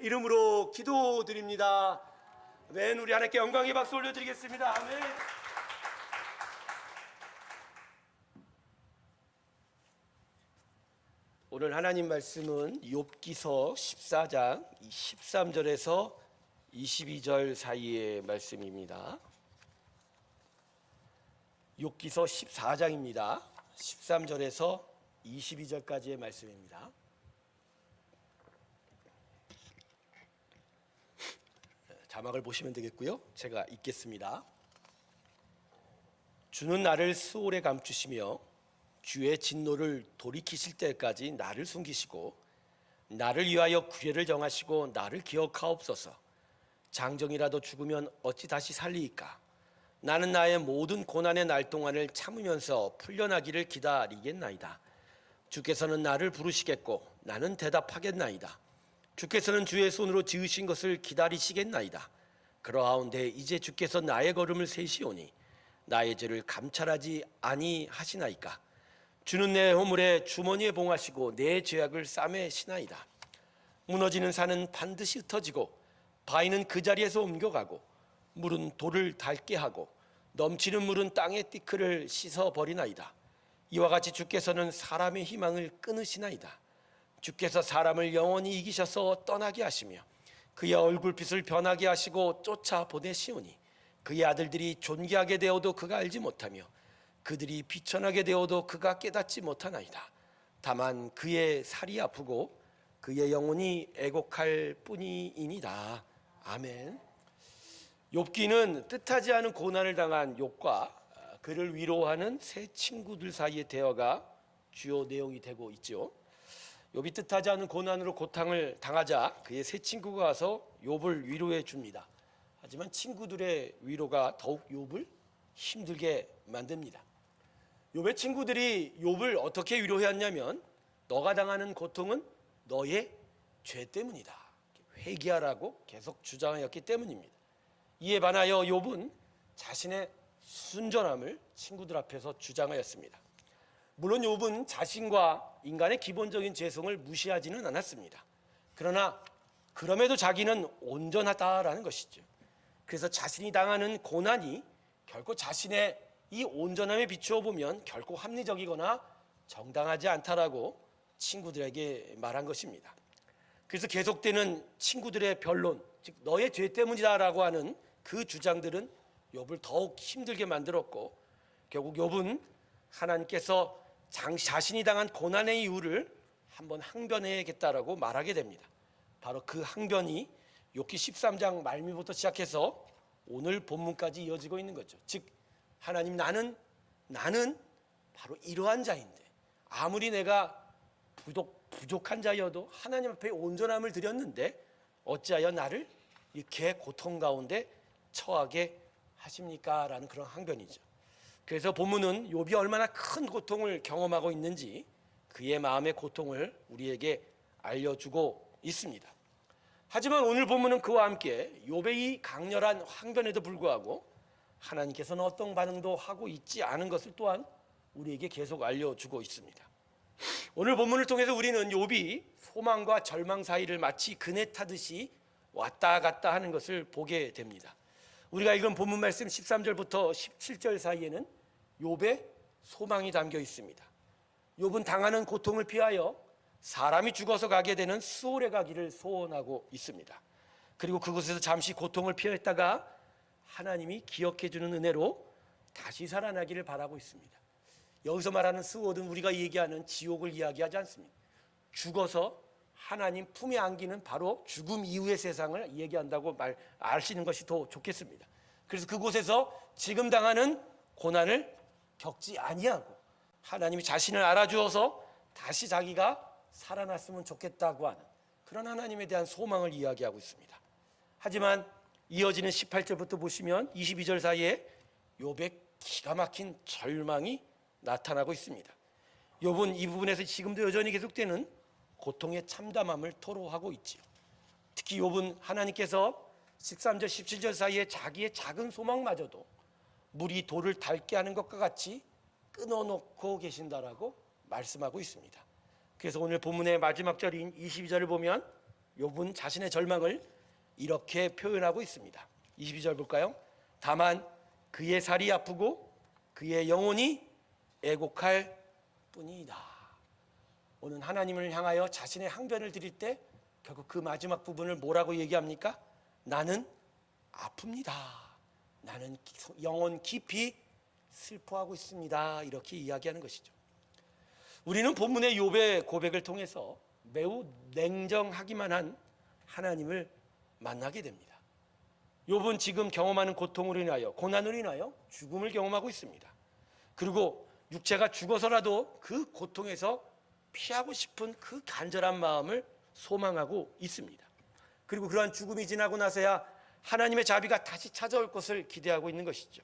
이름으로 기도드립니다. 아멘. 우리 하나님께 영광의 박수 올려드리겠습니다. 아멘. 오늘 하나님 말씀은 욥기서 14장 13절에서 22절 사이의 말씀입니다. 욥기서 14장입니다. 13절에서 22절까지의 말씀입니다. 자막을 보시면 되겠고요. 제가 읽겠습니다. 주는 나를 스올에 감추시며 주의 진노를 돌이키실 때까지 나를 숨기시고 나를 위하여 구애를 정하시고 나를 기억하옵소서. 장정이라도 죽으면 어찌 다시 살리이까? 나는 나의 모든 고난의 날 동안을 참으면서 풀려나기를 기다리겠나이다. 주께서는 나를 부르시겠고 나는 대답하겠나이다. 주께서는 주의 손으로 지으신 것을 기다리시겠나이다. 그러하온데 이제 주께서 나의 걸음을 세시오니 나의 죄를 감찰하지 아니하시나이까? 주는 내 허물에 주머니에 봉하시고 내 죄악을 싸매시나이다. 무너지는 산은 반드시 흩어지고 바위는 그 자리에서 옮겨가고 물은 돌을 닳게 하고 넘치는 물은 땅의 띠클을 씻어버리나이다. 이와 같이 주께서는 사람의 희망을 끊으시나이다. 주께서 사람을 영원히 이기셔서 떠나게 하시며 그의 얼굴빛을 변하게 하시고 쫓아보내시오니 그의 아들들이 존귀하게 되어도 그가 알지 못하며 그들이 비천하게 되어도 그가 깨닫지 못하나이다. 다만 그의 살이 아프고 그의 영혼이 애곡할 뿐이니이다. 아멘. 욥기는 뜻하지 않은 고난을 당한 욥과 그를 위로하는 세 친구들 사이의 대화가 주요 내용이 되고 있죠. 욥이 뜻하지 않은 고난으로 고통을 당하자 그의 세 친구가 와서 욥을 위로해 줍니다. 하지만 친구들의 위로가 더욱 욥을 힘들게 만듭니다. 욥의 친구들이 욥을 어떻게 위로했냐면 너가 당하는 고통은 너의 죄 때문이다. 회개하라고 계속 주장하였기 때문입니다. 이에 반하여 욥은 자신의 순전함을 친구들 앞에서 주장하였습니다. 물론 욥은 자신과 인간의 기본적인 죄성을 무시하지는 않았습니다. 그러나 그럼에도 자기는 온전하다라는 것이죠. 그래서 자신이 당하는 고난이 결코 자신의 이 온전함에 비추어 보면 결코 합리적이거나 정당하지 않다라고 친구들에게 말한 것입니다. 그래서 계속되는 친구들의 변론, 즉 너의 죄 때문이다라고 하는 그 주장들은 욥을 더욱 힘들게 만들었고 결국 욥은 하나님께서 자신이 당한 고난의 이유를 한번 항변해야겠다라고 말하게 됩니다. 바로 그 항변이 욥기 13장 말미부터 시작해서 오늘 본문까지 이어지고 있는 거죠. 즉 하나님 나는 바로 이러한 자인데 아무리 내가 부족한 자여도 하나님 앞에 온전함을 드렸는데 어찌하여 나를 이렇게 고통 가운데 처하게 하십니까? 라는 그런 항변이죠. 그래서 본문은 욥이 얼마나 큰 고통을 경험하고 있는지 그의 마음의 고통을 우리에게 알려주고 있습니다. 하지만 오늘 본문은 그와 함께 욥의 이 강렬한 항변에도 불구하고 하나님께서는 어떤 반응도 하고 있지 않은 것을 또한 우리에게 계속 알려주고 있습니다. 오늘 본문을 통해서 우리는 욥이 소망과 절망 사이를 마치 그네 타듯이 왔다 갔다 하는 것을 보게 됩니다. 우리가 읽은 본문 말씀 13절부터 17절 사이에는 욥의 소망이 담겨 있습니다. 욥은 당하는 고통을 피하여 사람이 죽어서 가게 되는 스올에 가기를 소원하고 있습니다. 그리고 그곳에서 잠시 고통을 피했다가 하나님이 기억해 주는 은혜로 다시 살아나기를 바라고 있습니다. 여기서 말하는 스올은 우리가 얘기하는 지옥을 이야기하지 않습니다. 죽어서 하나님 품에 안기는 바로 죽음 이후의 세상을 얘기한다고 아시는 것이 더 좋겠습니다. 그래서 그곳에서 지금 당하는 고난을 겪지 아니하고 하나님이 자신을 알아주어서 다시 자기가 살아났으면 좋겠다고 하는 그런 하나님에 대한 소망을 이야기하고 있습니다. 하지만 이어지는 18절부터 보시면 22절 사이에 욥의 기가 막힌 절망이 나타나고 있습니다. 욥은 이 부분에서 지금도 여전히 계속되는 고통의 참담함을 토로하고 있지요. 특히 욥은 하나님께서 13절 17절 사이에 자기의 작은 소망마저도 물이 돌을 닳게 하는 것과 같이 끊어놓고 계신다라고 말씀하고 있습니다. 그래서 오늘 본문의 마지막 절인 22절을 보면 욥은 자신의 절망을 이렇게 표현하고 있습니다. 22절 볼까요? 다만 그의 살이 아프고 그의 영혼이 애곡할 뿐이다. 오늘 하나님을 향하여 자신의 항변을 드릴 때 결국 그 마지막 부분을 뭐라고 얘기합니까? 나는 아픕니다. 나는 영혼 깊이 슬퍼하고 있습니다. 이렇게 이야기하는 것이죠. 우리는 본문의 욥의 고백을 통해서 매우 냉정하기만 한 하나님을 만나게 됩니다. 욥은 지금 경험하는 고통으로 인하여, 고난으로 인하여 죽음을 경험하고 있습니다. 그리고 육체가 죽어서라도 그 고통에서 피하고 싶은 그 간절한 마음을 소망하고 있습니다. 그리고 그러한 죽음이 지나고 나서야 하나님의 자비가 다시 찾아올 것을 기대하고 있는 것이죠.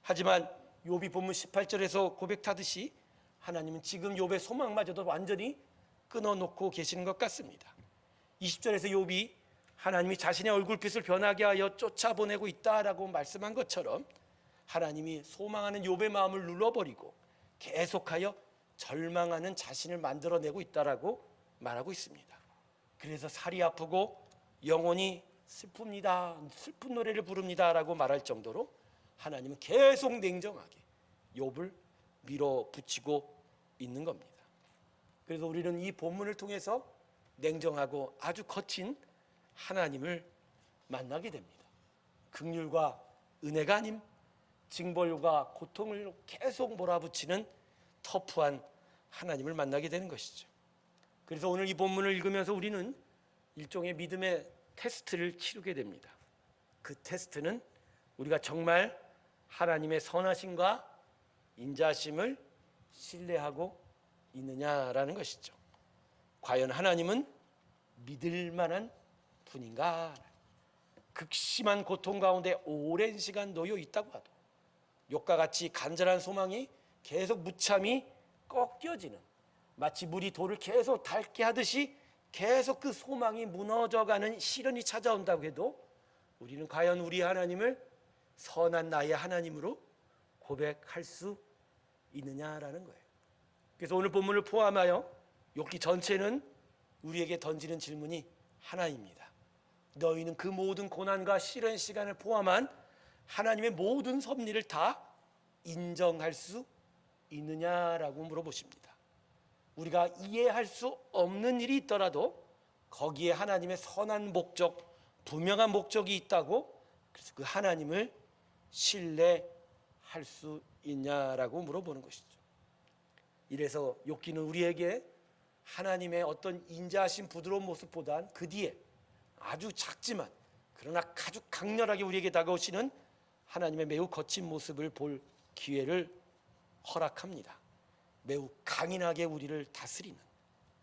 하지만 욥이 본문 18절에서 고백하듯이 하나님은 지금 욥의 소망마저도 완전히 끊어놓고 계시는 것 같습니다. 20절에서 욥이 하나님이 자신의 얼굴빛을 변하게 하여 쫓아보내고 있다라고 말씀한 것처럼 하나님이 소망하는 욥의 마음을 눌러버리고 계속하여 절망하는 자신을 만들어내고 있다라고 말하고 있습니다. 그래서 살이 아프고 영혼이 슬픕니다. 슬픈 노래를 부릅니다라고 말할 정도로 하나님은 계속 냉정하게 욥을 밀어붙이고 있는 겁니다. 그래서 우리는 이 본문을 통해서 냉정하고 아주 거친 하나님을 만나게 됩니다. 긍휼과 은혜가 아님 징벌과 고통을 계속 몰아붙이는 터프한 하나님을 만나게 되는 것이죠. 그래서 오늘 이 본문을 읽으면서 우리는 일종의 믿음의 테스트를 치르게 됩니다. 그 테스트는 우리가 정말 하나님의 선하심과 인자심을 신뢰하고 있느냐라는 것이죠. 과연 하나님은 믿을 만한 분인가? 극심한 고통 가운데 오랜 시간 놓여 있다고 하도 욥과 같이 간절한 소망이 계속 무참히 꺾여지는, 마치 물이 돌을 계속 닳게 하듯이 계속 그 소망이 무너져가는 시련이 찾아온다고 해도 우리는 과연 우리 하나님을 선한 나의 하나님으로 고백할 수 있느냐라는 거예요. 그래서 오늘 본문을 포함하여 욥기 전체는 우리에게 던지는 질문이 하나입니다. 너희는 그 모든 고난과 시련 시간을 포함한 하나님의 모든 섭리를 다 인정할 수 있느냐라고 물어보십니다. 우리가 이해할 수 없는 일이 있더라도 거기에 하나님의 선한 목적, 분명한 목적이 있다고, 그래서 그 하나님을 신뢰할 수 있냐라고 물어보는 것이죠. 이래서 욥기는 우리에게 하나님의 어떤 인자하신 부드러운 모습보단 그 뒤에 아주 작지만 그러나 아주 강렬하게 우리에게 다가오시는 하나님의 매우 거친 모습을 볼 기회를 허락합니다. 매우 강인하게 우리를 다스리는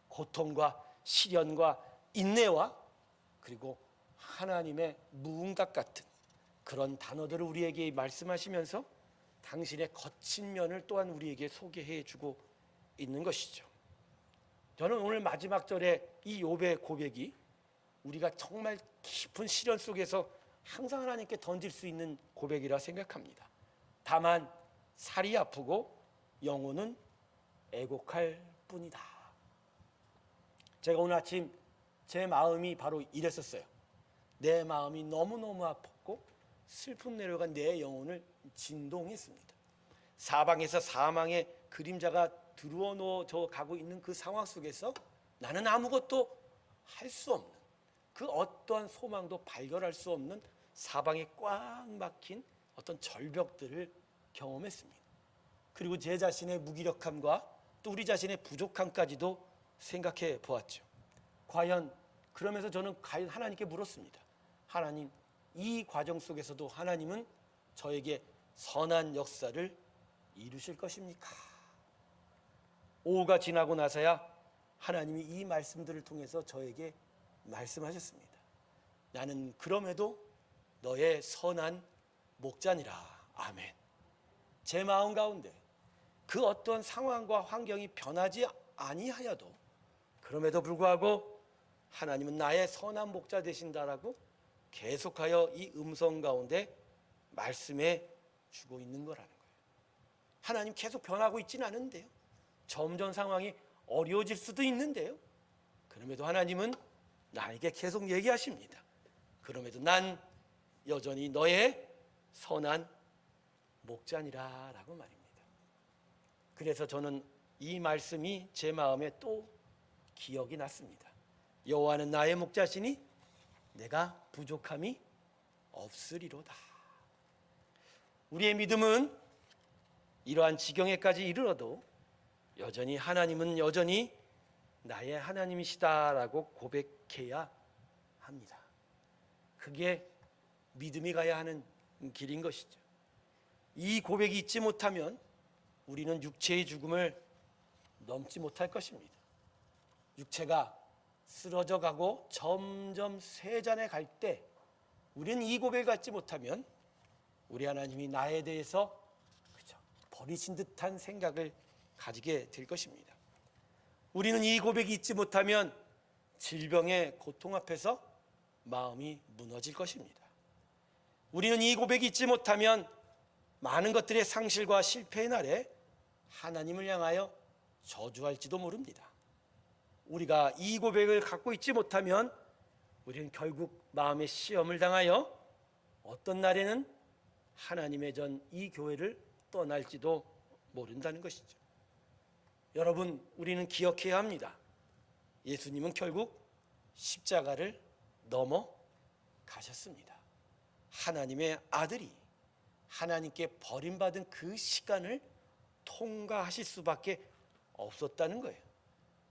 고통과 시련과 인내와 그리고 하나님의 무응답 같은 그런 단어들을 우리에게 말씀하시면서 당신의 거친 면을 또한 우리에게 소개해 주고 있는 것이죠. 저는 오늘 마지막 절에 이 욥의 고백이 우리가 정말 깊은 시련 속에서 항상 하나님께 던질 수 있는 고백이라 생각합니다. 다만 살이 아프고 영혼은 애곡할 뿐이다. 제가 오늘 아침 제 마음이 바로 이랬었어요. 내 마음이 너무너무 아팠고 슬픔 내려간 내 영혼을 진동했습니다. 사방에서 사망의 그림자가 들어놓어 가고 있는 그 상황 속에서 나는 아무것도 할 수 없는, 그 어떠한 소망도 발견할 수 없는 사방에 꽉 막힌 어떤 절벽들을 경험했습니다. 그리고 제 자신의 무기력함과 또 우리 자신의 부족함까지도 생각해 보았죠. 과연 그러면서 저는 하나님께 물었습니다. 하나님, 이 과정 속에서도 하나님은 저에게 선한 역사를 이루실 것입니까? 오후가 지나고 나서야 하나님이 이 말씀들을 통해서 저에게 말씀하셨습니다. 나는 그럼에도 너의 선한 목자니라. 아멘. 제 마음 가운데 그 어떤 상황과 환경이 변하지 아니하여도 그럼에도 불구하고 하나님은 나의 선한 목자 되신다라고 계속하여 이 음성 가운데 말씀해 주고 있는 거라는 거예요. 하나님 계속 변하고 있지는 않은데요. 점점 상황이 어려워질 수도 있는데요. 그럼에도 하나님은 나에게 계속 얘기하십니다. 그럼에도 난 여전히 너의 선한 목자니라 라고 말입니다. 그래서 저는 이 말씀이 제 마음에 또 기억이 났습니다. 여호와는 나의 목자시니 내가 부족함이 없으리로다. 우리의 믿음은 이러한 지경에까지 이르러도 여전히 하나님은 여전히 나의 하나님이시다라고 고백해야 합니다. 그게 믿음이 가야 하는 길인 것이죠. 이 고백이 있지 못하면 우리는 육체의 죽음을 넘지 못할 것입니다. 육체가 쓰러져 가고 점점 쇠잔해 갈 때 우리는 이 고백을 갖지 못하면 우리 하나님이 나에 대해서 그저 버리신 듯한 생각을 가지게 될 것입니다. 우리는 이 고백이 있지 못하면 질병의 고통 앞에서 마음이 무너질 것입니다. 우리는 이 고백이 있지 못하면 많은 것들의 상실과 실패의 날에 하나님을 향하여 저주할지도 모릅니다. 우리가 이 고백을 갖고 있지 못하면 우리는 결국 마음의 시험을 당하여 어떤 날에는 하나님의 전 이 교회를 떠날지도 모른다는 것이죠. 여러분, 우리는 기억해야 합니다. 예수님은 결국 십자가를 넘어 가셨습니다. 하나님의 아들이 하나님께 버림받은 그 시간을 통과하실 수밖에 없었다는 거예요.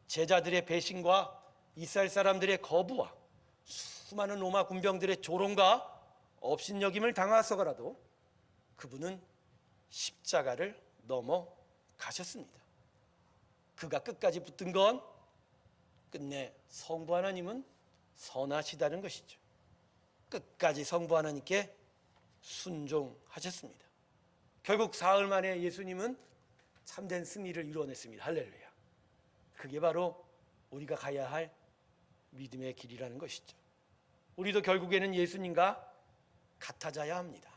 제자들의 배신과 이스라엘 사람들의 거부와 수많은 로마 군병들의 조롱과 업신여김을 당하서라도 그분은 십자가를 넘어 가셨습니다. 그가 끝까지 붙든 건 끝내 성부 하나님은 선하시다는 것이죠. 끝까지 성부 하나님께 순종하셨습니다. 결국 사흘 만에 예수님은 참된 승리를 이루어냈습니다. 할렐루야. 그게 바로 우리가 가야 할 믿음의 길이라는 것이죠. 우리도 결국에는 예수님과 같아져야 합니다.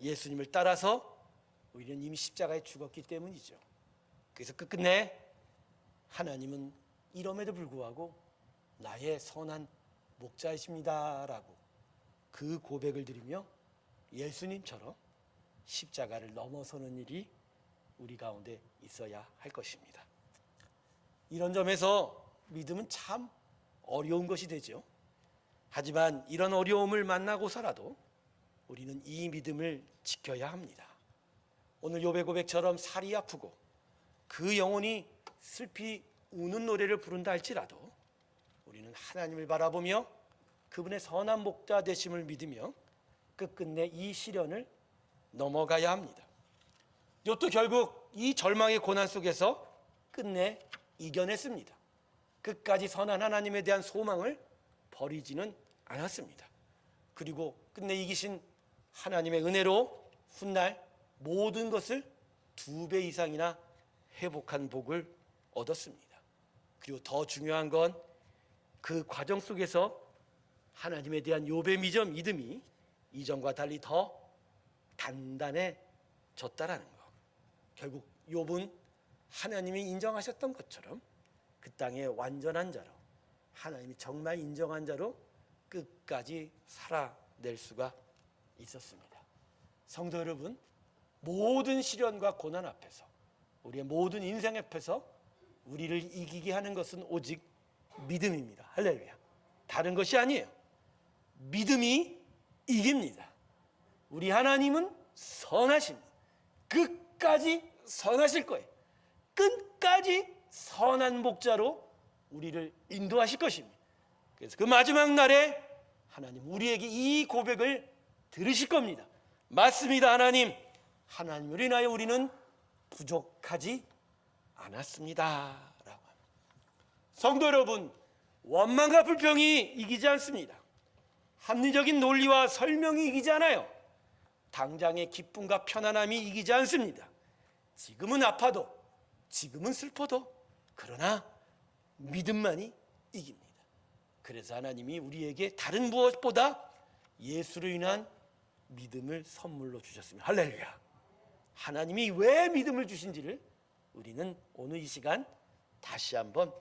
예수님을 따라서 우리는 이미 십자가에 죽었기 때문이죠. 그래서 끝끝내 하나님은 이럼에도 불구하고 나의 선한 목자이십니다라고 그 고백을 드리며 예수님처럼 십자가를 넘어서는 일이 우리 가운데 있어야 할 것입니다. 이런 점에서 믿음은 참 어려운 것이 되죠. 하지만 이런 어려움을 만나고서라도 우리는 이 믿음을 지켜야 합니다. 오늘 욥의 고백처럼 살이 아프고 그 영혼이 슬피 우는 노래를 부른다 할지라도 우리는 하나님을 바라보며 그분의 선한 목자 되심을 믿으며 끝끝내 이 시련을 넘어가야 합니다. 욥도 결국 이 절망의 고난 속에서 끝내 이겨냈습니다. 끝까지 선한 하나님에 대한 소망을 버리지는 않았습니다. 그리고 끝내 이기신 하나님의 은혜로 훗날 모든 것을 2배 이상이나 회복한 복을 얻었습니다. 그리고 더 중요한 건 그 과정 속에서 하나님에 대한 욥의 믿음이 이전과 달리 더 단단해졌다라는 것. 결국 욥은 하나님이 인정하셨던 것처럼 그 땅의 완전한 자로, 하나님이 정말 인정한 자로 끝까지 살아낼 수가 있었습니다. 성도 여러분, 모든 시련과 고난 앞에서, 우리의 모든 인생 앞에서 우리를 이기게 하는 것은 오직 믿음입니다. 할렐루야. 다른 것이 아니에요. 믿음이 이깁니다. 우리 하나님은 선하십니다. 끝까지 선하실 거예요. 끝까지 선한 목자로 우리를 인도하실 것입니다. 그래서 그 마지막 날에 하나님 우리에게 이 고백을 들으실 겁니다. 맞습니다. 하나님을 인하여 우리는 부족하지 않았습니다 라고 합니다. 성도 여러분, 원망과 불평이 이기지 않습니다. 합리적인 논리와 설명이 이기지 않아요. 당장의 기쁨과 편안함이 이기지 않습니다. 지금은 아파도, 지금은 슬퍼도, 그러나 믿음만이 이깁니다. 그래서 하나님이 우리에게 다른 무엇보다 예수로 인한 믿음을 선물로 주셨습니다. 할렐루야. 하나님이 왜 믿음을 주신지를 우리는 오늘 이 시간 다시 한번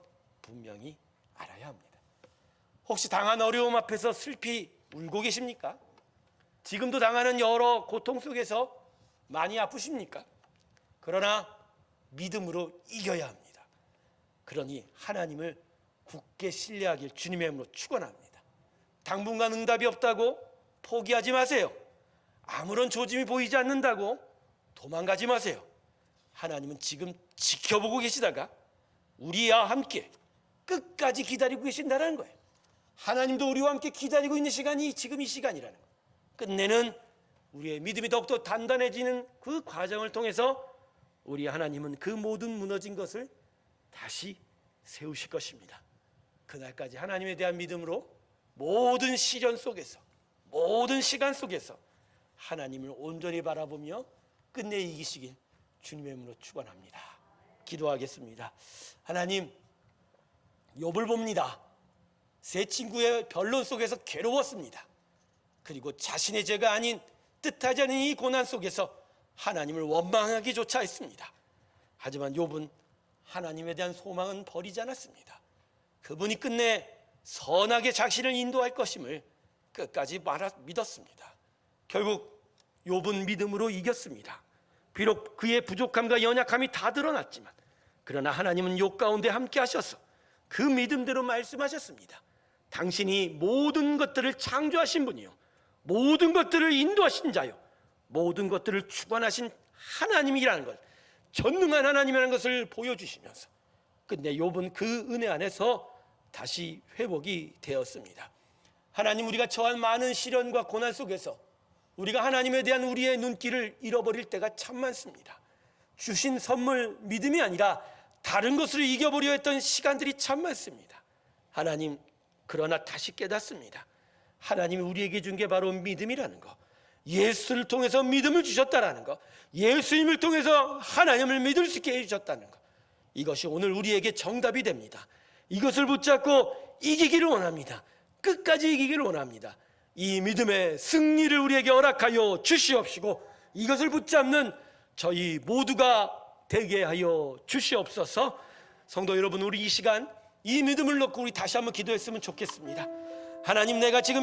분명히 알아야 합니다. 혹시 당한 어려움 앞에서 슬피 울고 계십니까? 지금도 당하는 여러 고통 속에서 많이 아프십니까? 그러나 믿음으로 이겨야 합니다. 그러니 하나님을 굳게 신뢰하길 주님의 이름으로 축원합니다. 당분간 응답이 없다고 포기하지 마세요. 아무런 조짐이 보이지 않는다고 도망가지 마세요. 하나님은 지금 지켜보고 계시다가 우리와 함께 끝까지 기다리고 계신다는 거예요. 하나님도 우리와 함께 기다리고 있는 시간이 지금 이 시간이라는 거예요. 끝내는 우리의 믿음이 더욱더 단단해지는 그 과정을 통해서 우리 하나님은 그 모든 무너진 것을 다시 세우실 것입니다. 그날까지 하나님에 대한 믿음으로 모든 시련 속에서, 모든 시간 속에서 하나님을 온전히 바라보며 끝내 이기시길 주님의 이름으로 축원합니다. 기도하겠습니다. 하나님, 욥을 봅니다. 세 친구의 변론 속에서 괴로웠습니다. 그리고 자신의 죄가 아닌 뜻하지 않은 이 고난 속에서 하나님을 원망하기조차 했습니다. 하지만 욥은 하나님에 대한 소망은 버리지 않았습니다. 그분이 끝내 선하게 자신을 인도할 것임을 끝까지 믿었습니다. 결국 욥은 믿음으로 이겼습니다. 비록 그의 부족함과 연약함이 다 드러났지만 그러나 하나님은 욥 가운데 함께 하셔서 그 믿음대로 말씀하셨습니다. 당신이 모든 것들을 창조하신 분이요, 모든 것들을 인도하신 자요, 모든 것들을 주관하신 하나님이라는 것, 전능한 하나님이라는 것을 보여주시면서 끝내 욥은 그 은혜 안에서 다시 회복이 되었습니다. 하나님, 우리가 처한 많은 시련과 고난 속에서 우리가 하나님에 대한 우리의 눈길을 잃어버릴 때가 참 많습니다. 주신 선물 믿음이 아니라 다른 것으로 이겨보려 했던 시간들이 참 많습니다. 하나님, 그러나 다시 깨닫습니다. 하나님이 우리에게 준 게 바로 믿음이라는 거, 예수를 통해서 믿음을 주셨다라는 거, 예수님을 통해서 하나님을 믿을 수 있게 해주셨다는 거, 이것이 오늘 우리에게 정답이 됩니다. 이것을 붙잡고 이기기를 원합니다. 끝까지 이기기를 원합니다. 이 믿음의 승리를 우리에게 허락하여 주시옵시고 이것을 붙잡는 저희 모두가 되게 하여 주시옵소서. 성도 여러분, 우리 이 시간 이 믿음을 놓고 우리 다시 한번 기도했으면 좋겠습니다. 하나님, 내가 지금